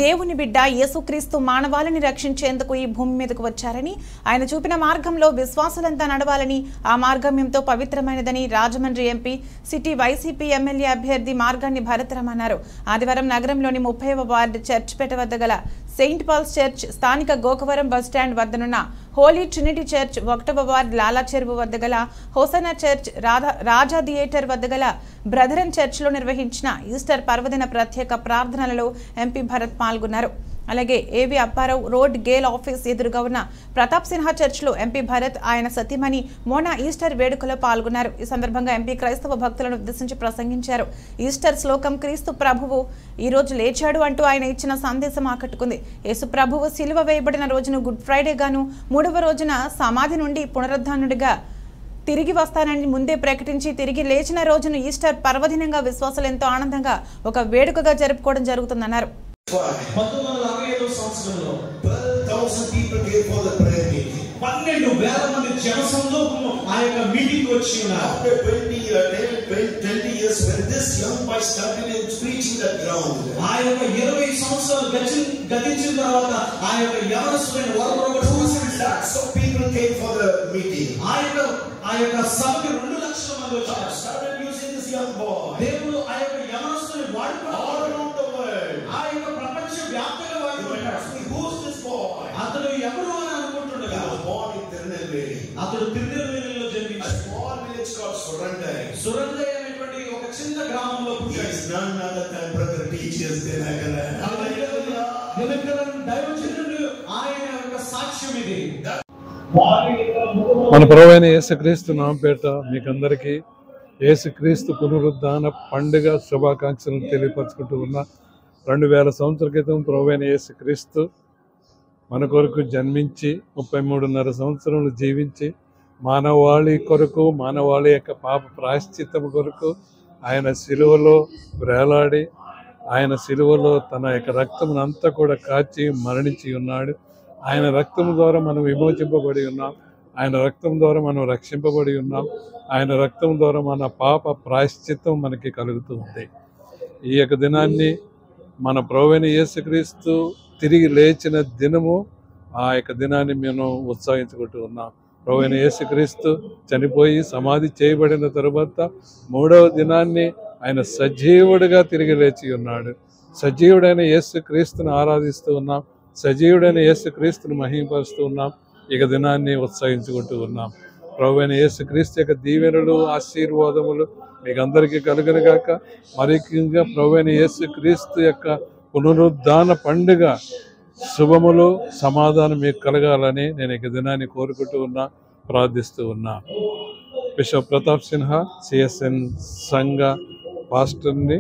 దేవుని బిడ్డ యేసుక్రీస్తు మానవాళిని రక్షించేందుకు ఈ భూమి మీదకు వచ్చారని, ఆయన చూపిన మార్గంలో విశ్వాసులంతా నడవాలని, ఆ మార్గం ఎంతో పవిత్రమైనదని Rajahmundry MP city YCP MLA అభ్యర్థి మార్గాన్ని భరతరాం అన్నారు. ఆదివారం నగరంలోని 30వ వార్డు చర్చ్పేట వద్ద గల సెయింట్ పాల్స్ చర్చ్, స్థానిక గోకవరం బస్టాండ్ వద్దనున్న హోలీ ట్రినిటీ చర్చ్, 1వ వార్డు లాలా చెరువు వద్ద గల హోసనా చర్చ్, రాజా థియేటర్ వద్ద గల బ్రదరన్ చర్చ్లో నిర్వహించిన ఈస్టర్ పర్వదిన ప్రత్యేక ప్రార్థనలలో ఎంపీ భరత్ పాల్గొన్నారు. అలాగే ఏవి అప్పారావు రోడ్ గేల్ ఆఫీస్ ఎదురుగా ఉన్న ప్రతాప్ సిన్హా చర్చ్లో ఎంపీ భరత్, ఆయన సతీమణి మోనా ఈస్టర్ వేడుకలో పాల్గొన్నారు. ఈ సందర్భంగా ఎంపీ క్రైస్తవ భక్తులను ఉద్దేశించి ప్రసంగించారు. ఈస్టర్ శ్లోకం క్రీస్తు ప్రభువు ఈ రోజు లేచాడు అంటూ ఆయన ఇచ్చిన సందేశం ఆకట్టుకుంది. యేసు ప్రభువు సిలువ వేయబడిన రోజును గుడ్ ఫ్రైడే గాను, 3వ రోజున సమాధి నుండి పునరుద్ధానుడిగా తిరిగి వస్తానని ముందే ప్రకటించి తిరిగి లేచిన రోజును ఈస్టర్ పర్వదినంగా విశ్వాసులు ఎంతో ఆనందంగా ఒక వేడుకగా జరుపుకోవడం జరుగుతుందన్నారు. 1965 సంవత్సరంలో 12,000 people came for the prayer meeting. 12,000 మంది జనసమూహము ఆ యొక్క మీటింగ్ వచ్చి ఉన్నారు. After 20 years when this young boy started preaching the ground, ఆ యొక్క 20 సంవత్సరాలు గతించిన తర్వాత ఆ యొక్క యవనస్తులైన వారు so people came for the meeting. ఆ యొక్క సభకి 2 లక్షల మంది వచ్చారు. Started using this young boy. దేవుడు ఆ యొక్క యవనస్తుని వాడుకున్నారు. All around the world. ఆ యొక్క ప్రపంచ వ్యాప్తంగా వాడుకున్నారు. Who is this boy? అతడు ఎవరు అని అనుకుంటున్నాడు. He was born in Tirunelveli. అతడు తిరునెల్వేలిలో జన్మించాడు. Small village called Surandai. Surandai అనేటువంటి ఒక చిన్న గ్రామంలో పుట్టాడు. He is none other than brother teachers Dinakaran. Hallelujah. Dinakaran దైవజనుడు ఆయన యొక్క సాక్ష్యం ఇది. మన ప్రభువైన యేసుక్రీస్తు నామపేట మీకందరికీ యేసుక్రీస్తు పునరుద్ధాన పండుగ శుభాకాంక్షలను తెలియపరచుకుంటూ ఉన్న 2000 సంవత్సరాల క్రితం ప్రభువైన యేసుక్రీస్తు మన కొరకు జన్మించి 33.5 సంవత్సరాలు జీవించి మానవాళి కొరకు, మానవాళి యొక్క పాప ప్రాయశ్చిత్తము కొరకు ఆయన సిలువలో వేలాడి, ఆయన సిలువలో తన యొక్క రక్తమును అంతా కూడా కాచి మరణించి ఉన్నాడు. ఆయన రక్తం ద్వారా మనం విమోచింపబడి ఉన్నాం. ఆయన రక్తం ద్వారా మనం రక్షింపబడి ఉన్నాం. ఆయన రక్తం ద్వారా మన పాప ప్రాయశ్చిత్తం మనకి కలుగుతూ ఉంది. ఈ యొక్క దినాన్ని మన ప్రభువైన యేసుక్రీస్తు తిరిగి లేచిన దినము, ఆ యొక్క దినాన్ని మేము ఉత్సాహించుకుంటూ ఉన్నాం. ప్రభువైన యేసుక్రీస్తు చనిపోయి సమాధి చేయబడిన తరువాత 3వ దినాన్ని ఆయన సజీవుడిగా తిరిగి లేచి ఉన్నాడు. సజీవుడైన యేసుక్రీస్తును ఆరాధిస్తూ ఉన్నాం. సజీవుడైన యేసుక్రీస్తును మహిమపరుస్తూ ఉన్నాం. ఇక దినాన్ని ఉత్సహించుకుంటూ ఉన్నాం. ప్రభువైన యేసుక్రీస్తు యొక్క దీవెనలు, ఆశీర్వాదములు మీకు అందరికీ కలుగును గాక. మరి ముఖ్యంగా ప్రభువైన యేసుక్రీస్తు యొక్క పునరుద్ధాన పండుగ శుభములు, సమాధానం మీకు కలగాలని నేను ఇక దినాన్ని కోరుకుంటూ ఉన్నా, ప్రార్థిస్తూ ఉన్నా. బిషప్ ప్రతాప్ సిన్హా CSN సంఘ పాస్టర్ని